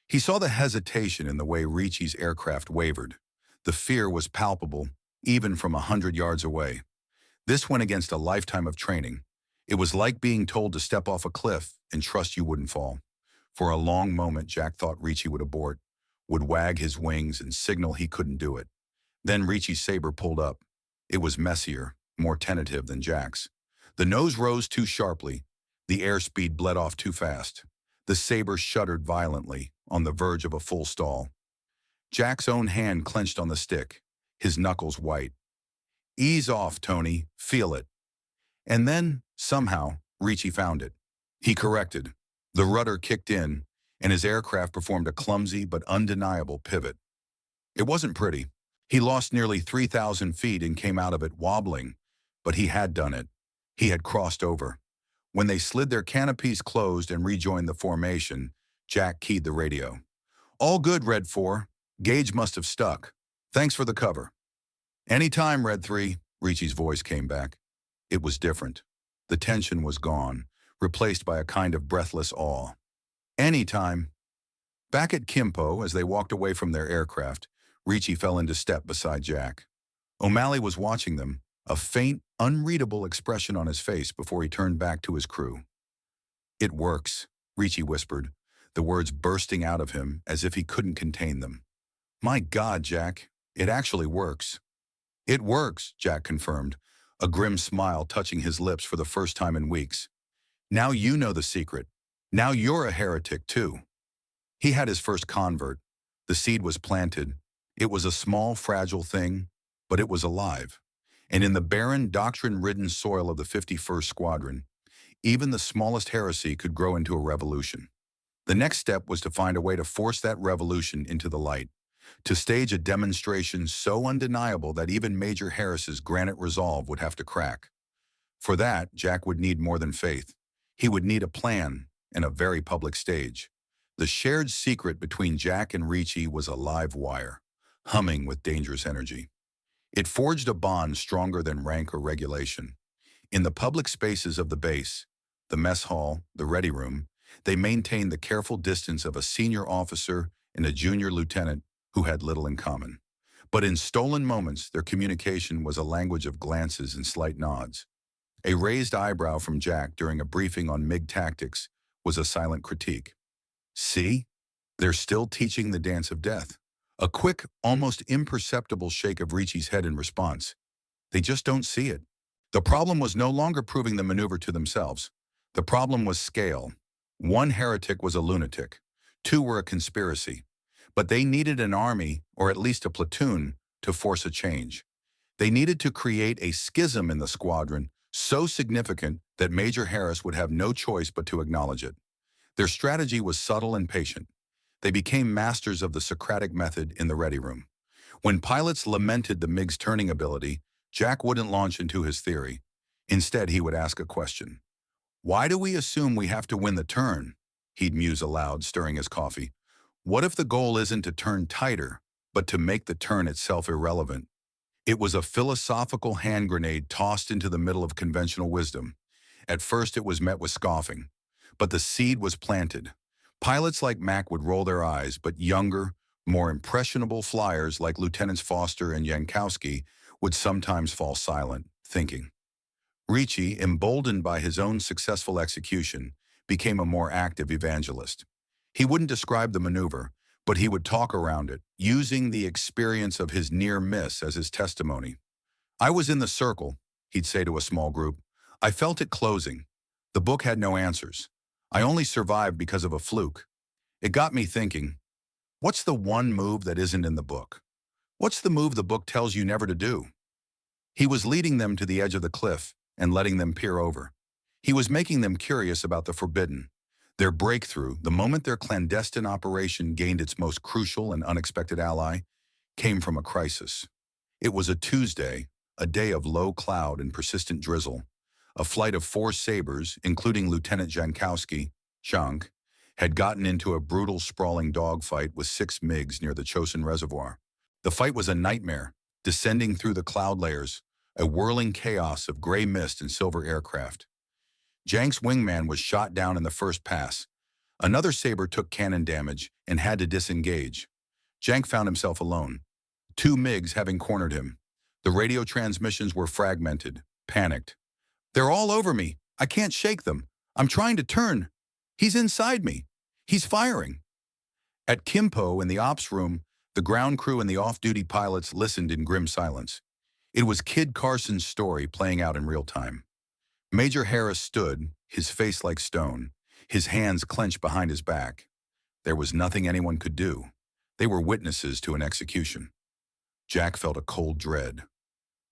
He saw the hesitation in the way Ricci's aircraft wavered. The fear was palpable, even from 100 yards away. This went against a lifetime of training. It was like being told to step off a cliff and trust you wouldn't fall. For a long moment, Jack thought Ricci would abort, would wag his wings and signal he couldn't do it. Then Ricci's saber pulled up. It was messier, more tentative than Jack's. The nose rose too sharply. The airspeed bled off too fast. The saber shuddered violently, on the verge of a full stall. Jack's own hand clenched on the stick, his knuckles white. "Ease off, Tony. Feel it." And then, somehow, Ricci found it. He corrected. The rudder kicked in, and his aircraft performed a clumsy but undeniable pivot. It wasn't pretty. He lost nearly 3,000 feet and came out of it wobbling, but he had done it. He had crossed over. When they slid their canopies closed and rejoined the formation, Jack keyed the radio. "All good, Red 4. Gauge must have stuck. Thanks for the cover." "Anytime, Red 3, Ricci's voice came back. It was different. The tension was gone. replaced by a kind of breathless awe. Anytime. Back at Kimpo, as they walked away from their aircraft, Ricci fell into step beside Jack. O'Malley was watching them, a faint, unreadable expression on his face before he turned back to his crew. "It works," Ricci whispered, the words bursting out of him as if he couldn't contain them. "My God, Jack, it actually works." "It works," Jack confirmed, a grim smile touching his lips for the first time in weeks. "Now you know the secret. Now you're a heretic, too." He had his first convert. The seed was planted. It was a small, fragile thing, but it was alive. And in the barren, doctrine-ridden soil of the 51st Squadron, even the smallest heresy could grow into a revolution. The next step was to find a way to force that revolution into the light, to stage a demonstration so undeniable that even Major Harris's granite resolve would have to crack. For that, Jack would need more than faith. He would need a plan and a very public stage. The shared secret between Jack and Ricci was a live wire, humming with dangerous energy. It forged a bond stronger than rank or regulation. In the public spaces of the base, the mess hall, the ready room, they maintained the careful distance of a senior officer and a junior lieutenant who had little in common. But in stolen moments, their communication was a language of glances and slight nods. A raised eyebrow from Jack during a briefing on MiG tactics was a silent critique. "See? They're still teaching the dance of death." A quick, almost imperceptible shake of Ricci's head in response. "They just don't see it." The problem was no longer proving the maneuver to themselves. The problem was scale. One heretic was a lunatic. Two were a conspiracy. But they needed an army, or at least a platoon, to force a change. They needed to create a schism in the squadron so significant that Major Harris would have no choice but to acknowledge it. Their strategy was subtle and patient. They became masters of the Socratic method in the ready room. When pilots lamented the MiG's turning ability, Jack wouldn't launch into his theory. Instead, he would ask a question. "Why do we assume we have to win the turn?" He'd muse aloud, stirring his coffee. "What if the goal isn't to turn tighter, but to make the turn itself irrelevant?" It was a philosophical hand grenade tossed into the middle of conventional wisdom. At first, it was met with scoffing. But the seed was planted. Pilots like Mack would roll their eyes, but younger, more impressionable flyers like Lieutenants Foster and Jankowski would sometimes fall silent, thinking. Ricci, emboldened by his own successful execution, became a more active evangelist. He wouldn't describe the maneuver, but he would talk around it, using the experience of his near miss as his testimony. "I was in the circle," he'd say to a small group. "I felt it closing. The book had no answers. I only survived because of a fluke. It got me thinking, what's the one move that isn't in the book? What's the move the book tells you never to do?" He was leading them to the edge of the cliff and letting them peer over. He was making them curious about the forbidden. Their breakthrough, the moment their clandestine operation gained its most crucial and unexpected ally, came from a crisis. It was a Tuesday, a day of low cloud and persistent drizzle. A flight of 4 sabers, including Lieutenant Jankowski, Jank, had gotten into a brutal, sprawling dogfight with 6 MiGs near the Chosin Reservoir. The fight was a nightmare, descending through the cloud layers, a whirling chaos of gray mist and silver aircraft. Jank's wingman was shot down in the first pass. Another saber took cannon damage and had to disengage. Jank found himself alone, 2 MiGs having cornered him. The radio transmissions were fragmented, panicked. "They're all over me. I can't shake them. I'm trying to turn. He's inside me. He's firing." At Kimpo, in the ops room, the ground crew and the off-duty pilots listened in grim silence. It was Kid Carson's story playing out in real time. Major Harris stood, his face like stone, his hands clenched behind his back. There was nothing anyone could do. They were witnesses to an execution. Jack felt a cold dread.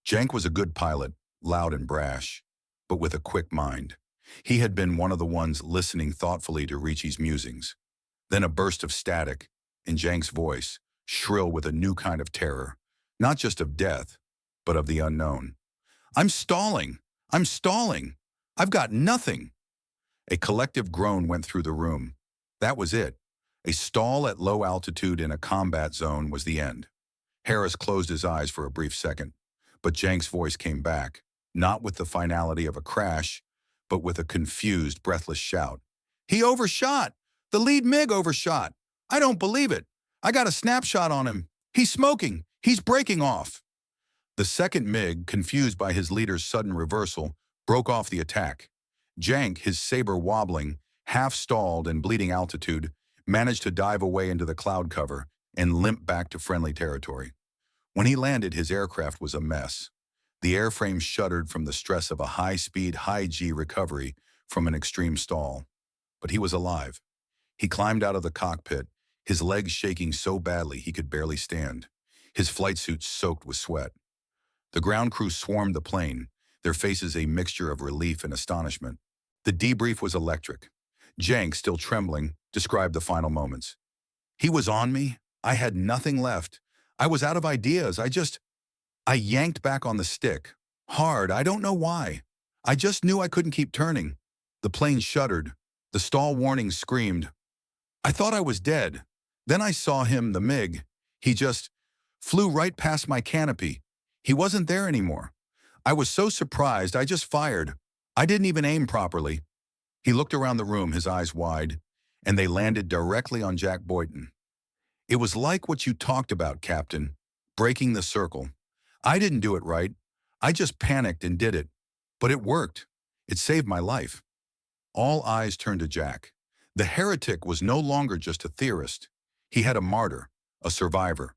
Jank was a good pilot, loud and brash, but with a quick mind. He had been one of the ones listening thoughtfully to Ricci's musings. Then a burst of static, in Jank's voice, shrill with a new kind of terror, not just of death, but of the unknown. "I'm stalling! I'm stalling! I've got nothing!" A collective groan went through the room. That was it. A stall at low altitude in a combat zone was the end. Harris closed his eyes for a brief second, but Jank's voice came back, not with the finality of a crash, but with a confused, breathless shout. "He overshot! The lead MiG overshot! I don't believe it! I got a snapshot on him! He's smoking! He's breaking off!" The second MiG, confused by his leader's sudden reversal, broke off the attack. Jank, his saber wobbling, half-stalled and bleeding altitude, managed to dive away into the cloud cover and limp back to friendly territory. When he landed, his aircraft was a mess. The airframe shuddered from the stress of a high-speed, high-G recovery from an extreme stall. But he was alive. He climbed out of the cockpit, his legs shaking so badly he could barely stand, his flight suit soaked with sweat. The ground crew swarmed the plane, their faces a mixture of relief and astonishment. The debrief was electric. Jank, still trembling, described the final moments. "He was on me. I had nothing left. I was out of ideas. I yanked back on the stick. Hard, I don't know why. I just knew I couldn't keep turning. The plane shuddered. The stall warning screamed. I thought I was dead. Then I saw him, the MiG. He just flew right past my canopy. He wasn't there anymore. I was so surprised, I just fired. I didn't even aim properly." He looked around the room, his eyes wide, and they landed directly on Jack Boynton. "It was like what you talked about, Captain. Breaking the circle. I didn't do it right. I just panicked and did it. But it worked. It saved my life." All eyes turned to Jack. The heretic was no longer just a theorist. He had a martyr, a survivor.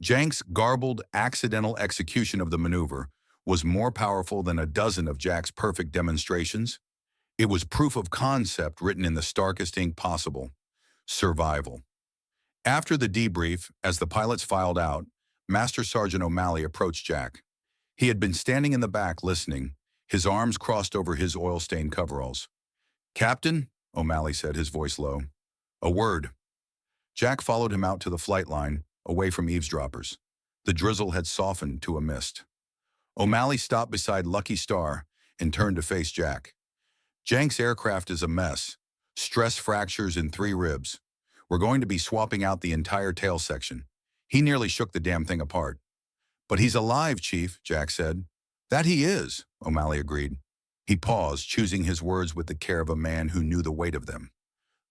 Jank's garbled, accidental execution of the maneuver was more powerful than a dozen of Jack's perfect demonstrations. It was proof of concept written in the starkest ink possible. Survival. After the debrief, as the pilots filed out, Master Sergeant O'Malley approached Jack. He had been standing in the back listening, his arms crossed over his oil-stained coveralls. "Captain," O'Malley said, his voice low. "A word." Jack followed him out to the flight line, away from eavesdroppers. The drizzle had softened to a mist. O'Malley stopped beside Lucky Star and turned to face Jack. "Jank's aircraft is a mess. Stress fractures in 3 ribs. We're going to be swapping out the entire tail section. He nearly shook the damn thing apart." "But he's alive, Chief," Jack said. "That he is," O'Malley agreed. He paused, choosing his words with the care of a man who knew the weight of them.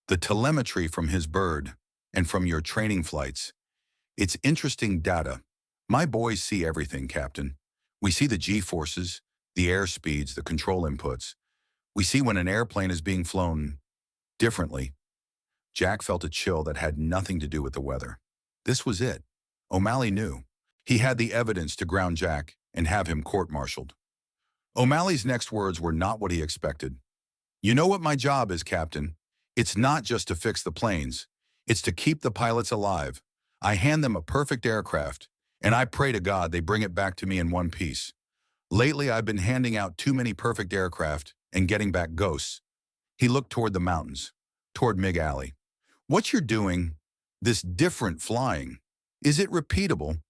"The telemetry from his bird, and from your training flights. It's interesting data. My boys see everything, Captain. We see the G-forces, the air speeds, the control inputs. We see when an airplane is being flown differently." Jack felt a chill that had nothing to do with the weather. This was it. O'Malley knew. He had the evidence to ground Jack and have him court-martialed. O'Malley's next words were not what he expected. "You know what my job is, Captain. It's not just to fix the planes. It's to keep the pilots alive. I hand them a perfect aircraft, and I pray to God they bring it back to me in one piece. Lately, I've been handing out too many perfect aircraft and getting back ghosts." He looked toward the mountains, toward Mig Alley. "What you're doing, this different flying, is it repeatable,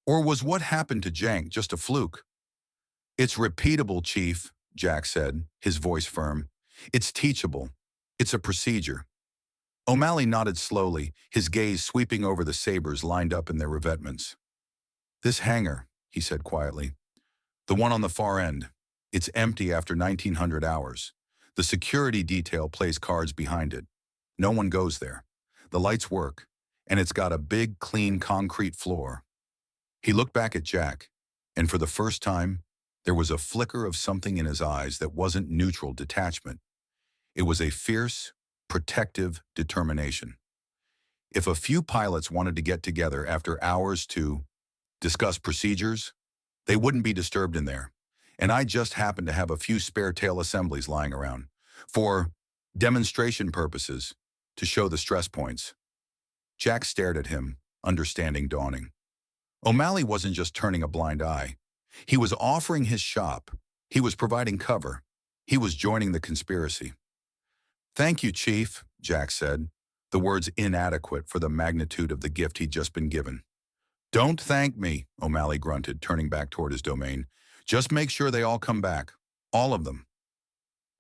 or was what happened to Jank just a fluke?" "It's repeatable, Chief," Jack said, his voice firm. "It's teachable. It's a procedure." O'Malley nodded slowly, his gaze sweeping over the sabers lined up in their revetments. "This hangar," he said quietly. "The one on the far end. It's empty after 1900 hours. The security detail plays cards behind it. No one goes there. The lights work, and it's got a big, clean concrete floor." He looked back at Jack, and for the first time, there was a flicker of something in his eyes that wasn't neutral detachment. It was a fierce, protective determination. If a few pilots wanted to get together after hours to discuss procedures, they wouldn't be disturbed in there. And I just happened to have a few spare tail assemblies lying around for demonstration purposes to show the stress points. Jack stared at him, understanding dawning. O'Malley wasn't just turning a blind eye. He was offering his shop. He was providing cover. He was joining the conspiracy. "Thank you, Chief," Jack said, the words inadequate for the magnitude of the gift he'd just been given. "Don't thank me," O'Malley grunted, turning back toward his domain. "Just make sure they all come back. All of them."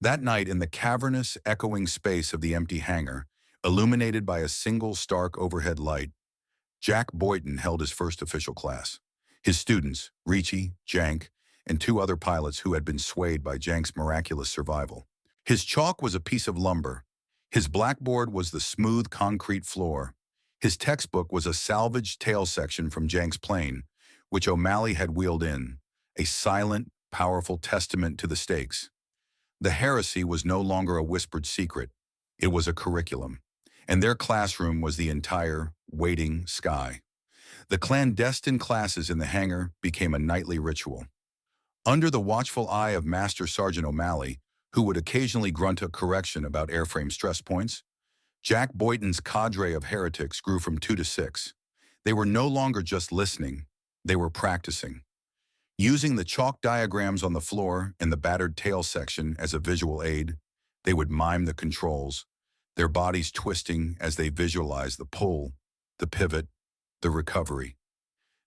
That night, in the cavernous, echoing space of the empty hangar, illuminated by a single stark overhead light, Jack Boynton held his first official class. His students, Ricci, Jank, and two other pilots who had been swayed by Jank's miraculous survival. His chalk was a piece of lumber. His blackboard was the smooth concrete floor. His textbook was a salvaged tail section from Jank's plane, which O'Malley had wheeled in, a silent, powerful testament to the stakes. The heresy was no longer a whispered secret. It was a curriculum, and their classroom was the entire waiting sky. The clandestine classes in the hangar became a nightly ritual. Under the watchful eye of Master Sergeant O'Malley, who would occasionally grunt a correction about airframe stress points, Jack Boyton's cadre of heretics grew from 2 to 6. They were no longer just listening, they were practicing. Using the chalk diagrams on the floor and the battered tail section as a visual aid, they would mime the controls, their bodies twisting as they visualized the pull, the pivot, the recovery.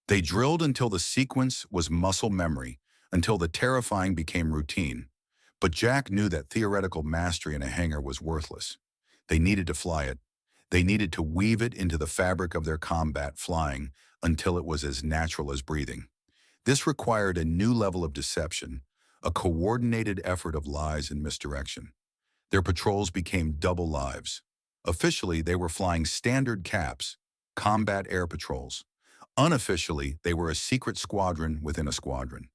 They drilled until the sequence was muscle memory, until the terrifying became routine. But Jack knew that theoretical mastery in a hangar was worthless. They needed to fly it. They needed to weave it into the fabric of their combat flying until it was as natural as breathing. This required a new level of deception, a coordinated effort of lies and misdirection. Their patrols became double lives. Officially, they were flying standard caps, combat air patrols. Unofficially, they were a secret squadron within a squadron.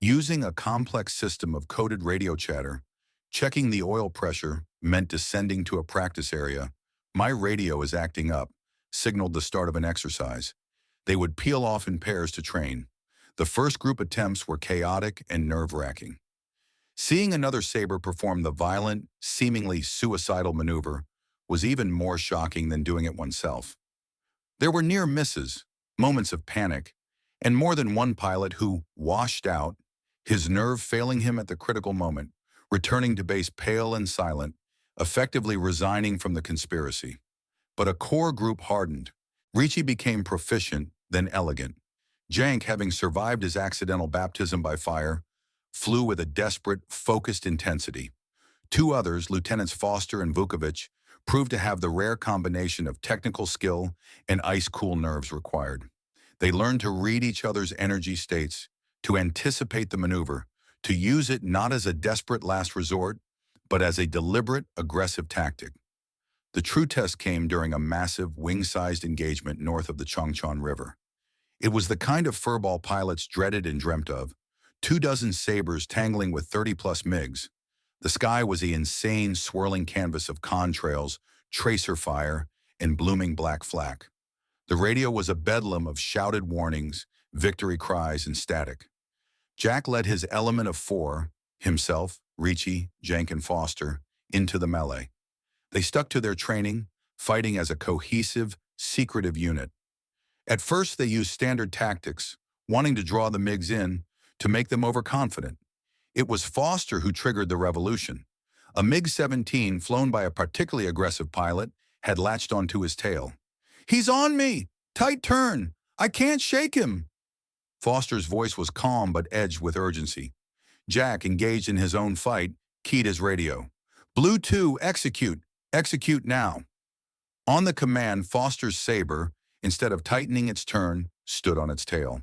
Using a complex system of coded radio chatter, checking the oil pressure meant descending to a practice area. "My radio is acting up," signaled the start of an exercise. They would peel off in pairs to train. The first group attempts were chaotic and nerve-wracking. Seeing another Sabre perform the violent, seemingly suicidal maneuver was even more shocking than doing it oneself. There were near misses, moments of panic, and more than one pilot who washed out, his nerve failing him at the critical moment, returning to base pale and silent, effectively resigning from the conspiracy. But a core group hardened. Ricci became proficient, then elegant. Jank, having survived his accidental baptism by fire, flew with a desperate, focused intensity. Two others, Lieutenants Foster and Vukovic, proved to have the rare combination of technical skill and ice-cool nerves required. They learned to read each other's energy states, to anticipate the maneuver, to use it not as a desperate last resort, but as a deliberate, aggressive tactic. The true test came during a massive, wing-sized engagement north of the Chongchon River. It was the kind of furball pilots dreaded and dreamt of, 24 Sabres tangling with 30-plus MiGs. The sky was the insane, swirling canvas of contrails, tracer fire, and blooming black flak. The radio was a bedlam of shouted warnings, victory cries, and static. Jack led his element of four, himself, Ricci, Jank, and Foster, into the melee. They stuck to their training, fighting as a cohesive, secretive unit. At first, they used standard tactics, wanting to draw the MiGs in, to make them overconfident. It was Foster who triggered the revolution. A MiG-17, flown by a particularly aggressive pilot, had latched onto his tail. "He's on me! Tight turn! I can't shake him!" Foster's voice was calm but edged with urgency. Jack, engaged in his own fight, keyed his radio. "Blue 2, execute! Execute now!" On the command, Foster's Sabre, instead of tightening its turn, stood on its tail.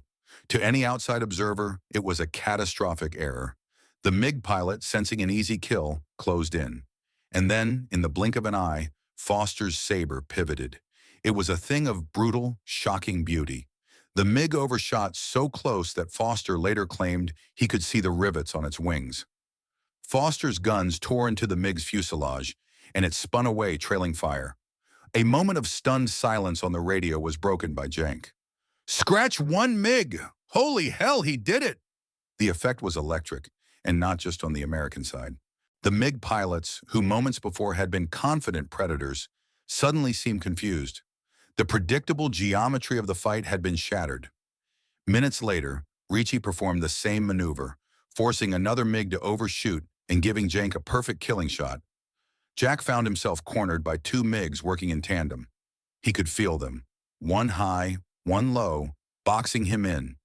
To any outside observer, it was a catastrophic error. The MiG pilot, sensing an easy kill, closed in. And then, in the blink of an eye, Foster's Sabre pivoted. It was a thing of brutal, shocking beauty. The MiG overshot so close that Foster later claimed he could see the rivets on its wings. Foster's guns tore into the MiG's fuselage, and it spun away, trailing fire. A moment of stunned silence on the radio was broken by Jank. "Scratch one MiG! Holy hell, he did it!" The effect was electric, and not just on the American side. The MiG pilots, who moments before had been confident predators, suddenly seemed confused. The predictable geometry of the fight had been shattered. Minutes later, Ricci performed the same maneuver, forcing another MiG to overshoot and giving Jank a perfect killing shot. Jack found himself cornered by two MiGs working in tandem. He could feel them, one high, one low, boxing him in.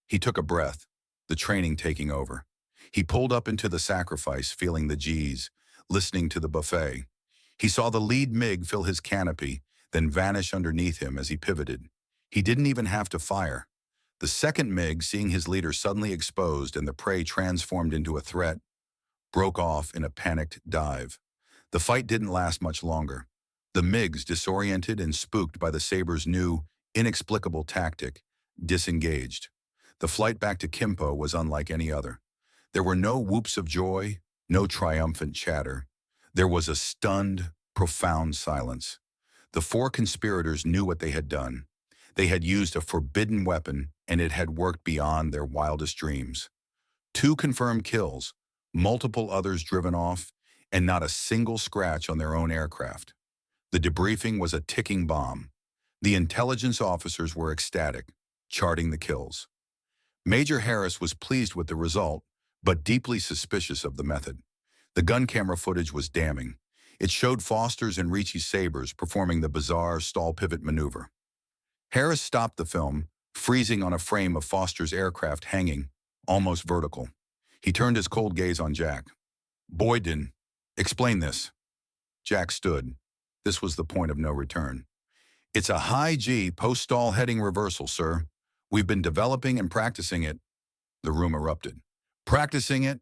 He took a breath, the training taking over. He pulled up into the sacrifice, feeling the G's, listening to the buffet. He saw the lead MiG fill his canopy, then vanish underneath him as he pivoted. He didn't even have to fire. The second MiG, seeing his leader suddenly exposed and the prey transformed into a threat, broke off in a panicked dive. The fight didn't last much longer. The MiGs, disoriented and spooked by the Sabre's new, inexplicable tactic, disengaged. The flight back to Kimpo was unlike any other. There were no whoops of joy, no triumphant chatter. There was a stunned, profound silence. The four conspirators knew what they had done. They had used a forbidden weapon, and it had worked beyond their wildest dreams. 2 confirmed kills, multiple others driven off, and not a single scratch on their own aircraft. The debriefing was a ticking bomb. The intelligence officers were ecstatic, charting the kills. Major Harris was pleased with the result, but deeply suspicious of the method. The gun camera footage was damning. It showed Foster's and Ricci's Sabres performing the bizarre stall pivot maneuver. Harris stopped the film, freezing on a frame of Foster's aircraft hanging, almost vertical. He turned his cold gaze on Jack. "Boyden, explain this." Jack stood. This was the point of no return. "It's a high G post-stall heading reversal, sir. We've been developing and practicing it." The room erupted. "Practicing it?"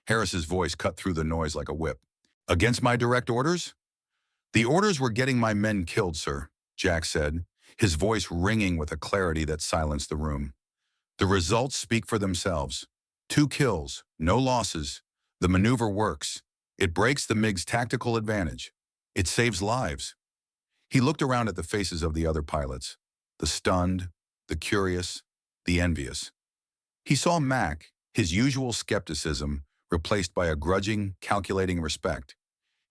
Harris's voice cut through the noise like a whip. "Against my direct orders?" "The orders were getting my men killed, sir," Jack said, his voice ringing with a clarity that silenced the room. "The results speak for themselves. 2 kills, no losses. The maneuver works. It breaks the MiG's tactical advantage. It saves lives." He looked around at the faces of the other pilots, the stunned, the curious, the envious. He saw Mac, his usual skepticism, replaced by a grudging, calculating respect.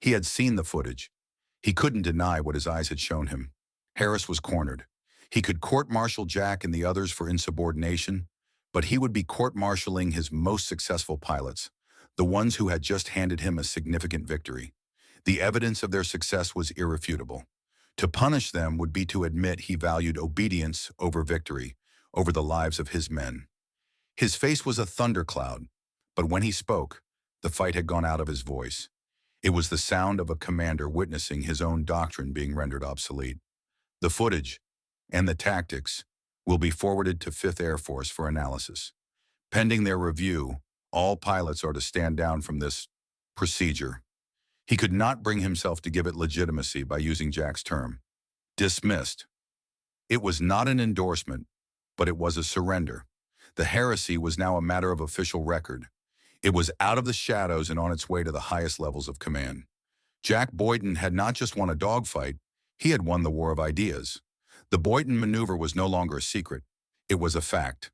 He had seen the footage. He couldn't deny what his eyes had shown him. Harris was cornered. He could court-martial Jack and the others for insubordination, but he would be court-martialing his most successful pilots, the ones who had just handed him a significant victory. The evidence of their success was irrefutable. To punish them would be to admit he valued obedience over victory, over the lives of his men. His face was a thundercloud, but when he spoke, the fight had gone out of his voice. It was the sound of a commander witnessing his own doctrine being rendered obsolete. The footage and the tactics will be forwarded to 5th Air Force for analysis. Pending their review, all pilots are to stand down from this procedure. He could not bring himself to give it legitimacy by using Jack's term. Dismissed. It was not an endorsement, but it was a surrender. The heresy was now a matter of official record. It was out of the shadows and on its way to the highest levels of command. Jack Boyden had not just won a dogfight, he had won the war of ideas. The Boyden maneuver was no longer a secret. It was a fact.